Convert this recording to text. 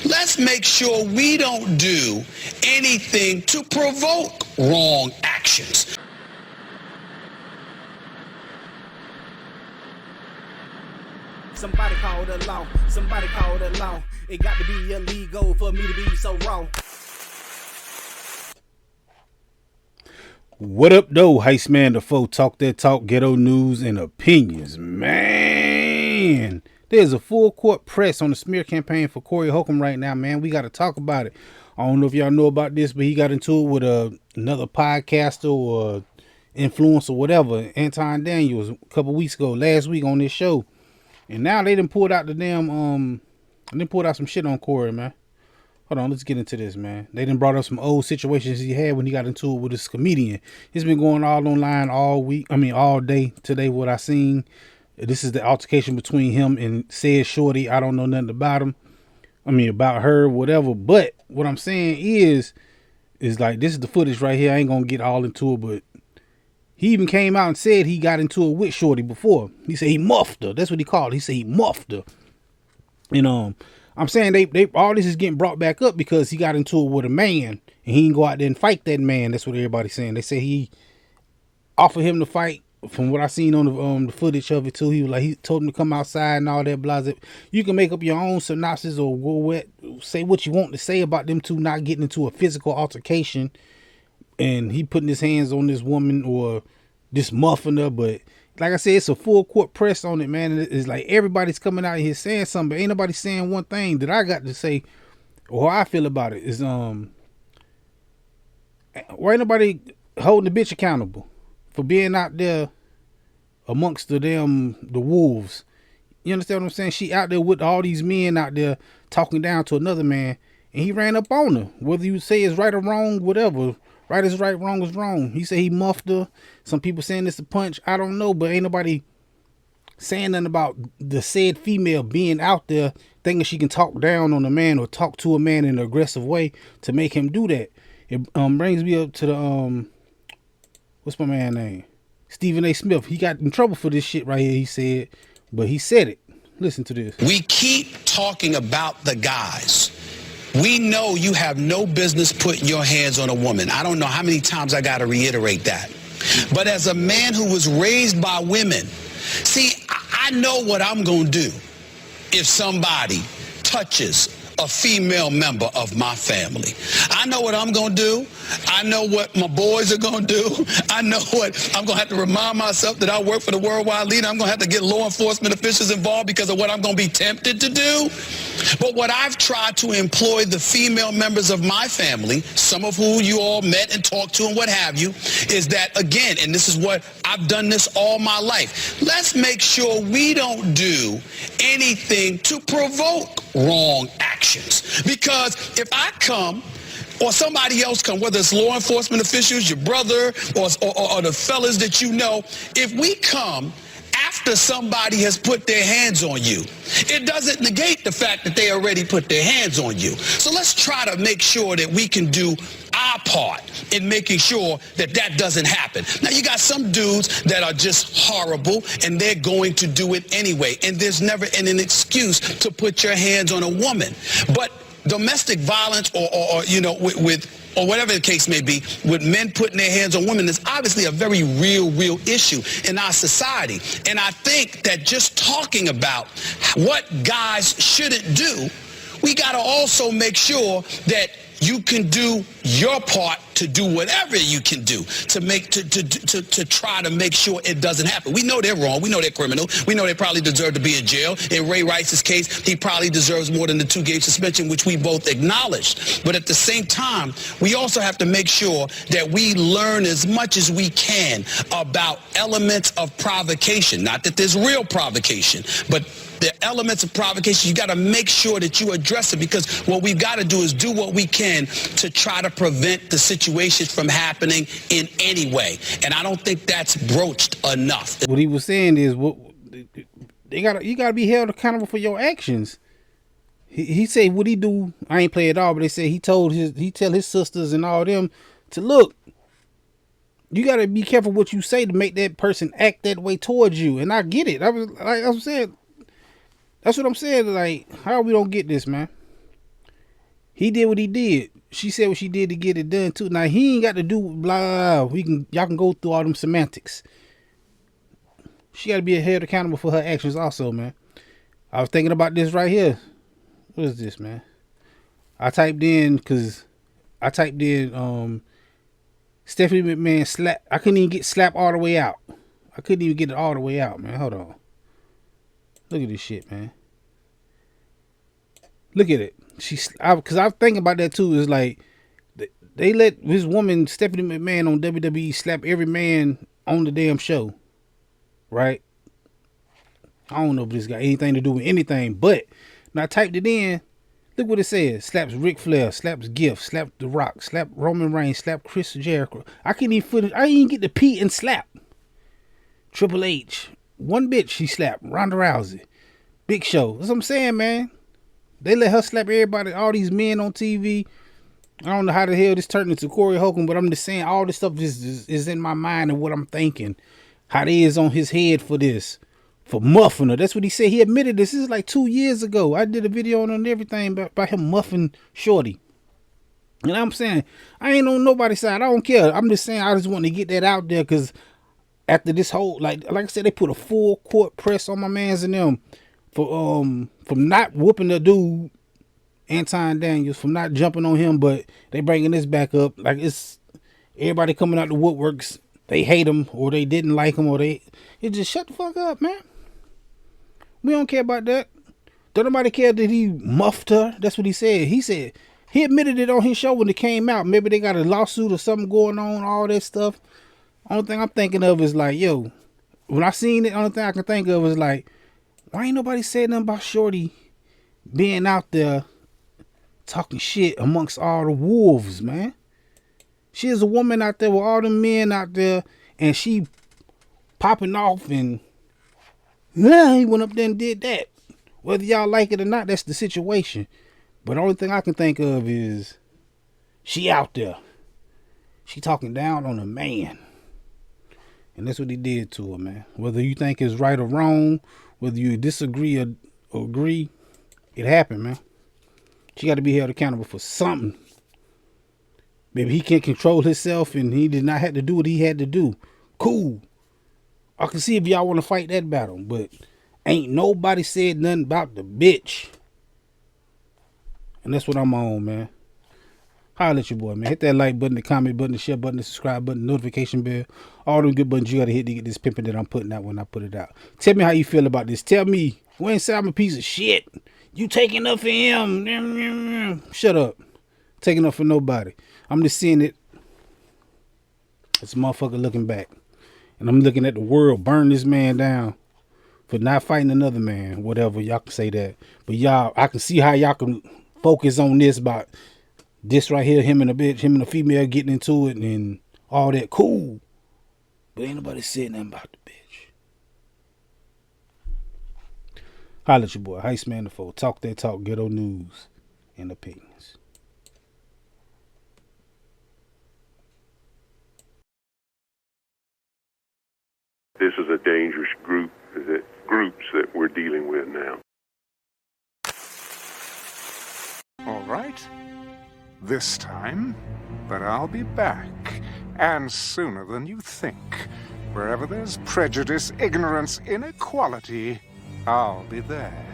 let's make sure we don't do anything to provoke wrong actions. Somebody call the law. Somebody call the law. It got to be illegal for me to be so wrong. What up, though? Heist man, the foe. Talk that talk, ghetto news and opinions. Man, there's a full court press on the smear campaign for Corey Holcomb right now, man. We got to talk about it. I don't know if y'all know about this, but he got into it with another podcaster or influencer or whatever, Anton Daniels, a couple weeks ago, last week on this show. And now they done pulled out the damn, they pulled out some shit on Corey, man. Hold on, let's get into this, man. They done brought up some old situations he had when he got into it with this comedian. It's been going all online all week. I mean, all day today, what I seen. This is the altercation between him and said shorty. I don't know nothing about him. I mean, about her, whatever. But what I'm saying is like, this is the footage right here. I ain't gonna get all into it, but he even came out and said he got into it with shorty before. He said he muffed her. That's what he called it. He said he muffed her. And I'm saying they all this is getting brought back up because he got into it with a man and he didn't go out there and fight that man. That's what everybody's saying. They say he offered him to fight. From what I seen on the footage of it too, he was like, he told him to come outside and all that blah. You can make up your own synopsis or say what you want to say about them two not getting into a physical altercation, and he putting his hands on this woman or this muffing her. But like I said, it's a full court press on it, man. It's like everybody's coming out here saying something, but ain't nobody saying one thing that I got to say or how I feel about it. Is why ain't nobody holding the bitch accountable for being out there amongst the wolves? You understand what I'm saying? She out there with all these men out there talking down to another man, and he ran up on her. Whether you say it's right or wrong, whatever. Right is right, wrong is wrong. He said he muffed her. Some people saying it's a punch. I don't know, but ain't nobody saying nothing about the said female being out there thinking she can talk down on a man or talk to a man in an aggressive way to make him do that. It brings me up to the what's my man name? Stephen A. Smith. He got in trouble for this shit right here, he said, but he said it. Listen to this. We keep talking about the guys. We know you have no business putting your hands on a woman. I don't know how many times I got to reiterate that. But as a man who was raised by women, see, I know what I'm going to do if somebody touches a female member of my family. I know what I'm going to do. I know what my boys are going to do. I know what I'm going to have to remind myself that I work for the worldwide leader. I'm going to have to get law enforcement officials involved because of what I'm going to be tempted to do. But what I've tried to employ the female members of my family, some of who you all met and talked to and what have you, is that, again, and this is what I've done this all my life, let's make sure we don't do anything to provoke wrong actions. Because if I come or somebody else come, whether it's law enforcement officials, your brother, or the fellas that you know, if we come after somebody has put their hands on you, it doesn't negate the fact that they already put their hands on you. So let's try to make sure that we can do our part in making sure that that doesn't happen. Now, you got some dudes that are just horrible, and they're going to do it anyway. And there's never an excuse to put your hands on a woman. But domestic violence or you know, or whatever the case may be, with men putting their hands on women is obviously a very real issue in our society. And I think that just talking about what guys shouldn't do, we got to also make sure that you can do your part to do whatever you can do to try to make sure it doesn't happen. We know they're wrong. We know they're criminal. We know they probably deserve to be in jail. In Ray Rice's case, he probably deserves more than the 2-game suspension, which we both acknowledged. But at the same time, we also have to make sure that we learn as much as we can about elements of provocation. Not that there's real provocation, but the elements of provocation, you got to make sure that you address it, because what we've got to do is do what we can to try to prevent the situations from happening in any way. And I don't think that's broached enough. What he was saying is, you got to be held accountable for your actions. He said what he do. I ain't play it all, but they say he tell his sisters and all them to look. You got to be careful what you say to make that person act that way towards you. And I get it. That's what I'm saying. Like, how we don't get this, man? He did what he did. She said what she did to get it done too. Now he ain't got to do blah. Y'all can go through all them semantics. She got to be held accountable for her actions also, man. I was thinking about this right here. What is this, man? I typed in Stephanie McMahon slap. I couldn't even get slap all the way out. I couldn't even get it all the way out, man. Hold on. Look at this shit, man. Look at it. Because I was thinking about that too. It's like they let this woman Stephanie McMahon on WWE slap every man on the damn show, right? I don't know if this got anything to do with anything, but when I typed it in, look what it says. Slaps Ric Flair, slaps Gift, slap The Rock, slap Roman Reigns, slap Chris Jericho. I didn't even get the P and slap. Triple H. One bitch she slapped. Ronda Rousey. Big Show. That's what I'm saying, man. They let her slap everybody, all these men on TV. I don't know how the hell this turned into Corey Holcomb, but I'm just saying all this stuff is in my mind and what I'm thinking. How they is on his head for this. For muffing her. That's what he said. He admitted this. This is like 2 years ago. I did a video on everything about him muffing Shorty. You know what I'm saying? I ain't on nobody's side. I don't care. I'm just saying I just want to get that out there because after this whole, like I said, they put a full court press on my mans and them for from not whooping the dude, Anton Daniels, from not jumping on him, but they bringing this back up. Like it's everybody coming out the woodworks. They hate him or they didn't like him or it just shut the fuck up, man. We don't care about that. Don't nobody care that he muffed her. That's what he said. He admitted it on his show when it came out. Maybe they got a lawsuit or something going on, all that stuff. Only thing I'm thinking of is like, yo, when I seen it, only thing I can think of is like, why ain't nobody saying nothing about Shorty being out there talking shit amongst all the wolves, man? She is a woman out there with all the men out there, and she popping off, and yeah, he went up there and did that. Whether y'all like it or not, that's the situation. But the only thing I can think of is she out there. She talking down on a man. And that's what he did to her, man. Whether you think it's right or wrong, whether you disagree or agree, it happened, man. She got to be held accountable for something. Maybe he can't control himself and he did not have to do what he had to do. Cool. I can see if y'all want to fight that battle, but ain't nobody said nothing about the bitch. And that's what I'm on, man. Holla at your boy, man. Hit that like button, the comment button, the share button, the subscribe button, notification bell. All them good buttons you got to hit to get this pimping that I'm putting out when I put it out. Tell me how you feel about this. Tell me, when say I'm a piece of shit. You taking up for him. Shut up. Taking up for nobody. I'm just seeing it. It's a motherfucker looking back. And I'm looking at the world burn this man down for not fighting another man. Whatever, y'all can say that. But y'all, I can see how y'all can focus on this about this right here, him and a bitch, him and a female getting into it and all that. Cool. But ain't nobody saying nothing about the bitch. Holla at your boy, Heist Man the Foe. Talk that talk, ghetto news and opinions. This is a dangerous groups that we're dealing with now. All right. This time, but I'll be back, and sooner than you think. Wherever there's prejudice, ignorance, inequality, I'll be there.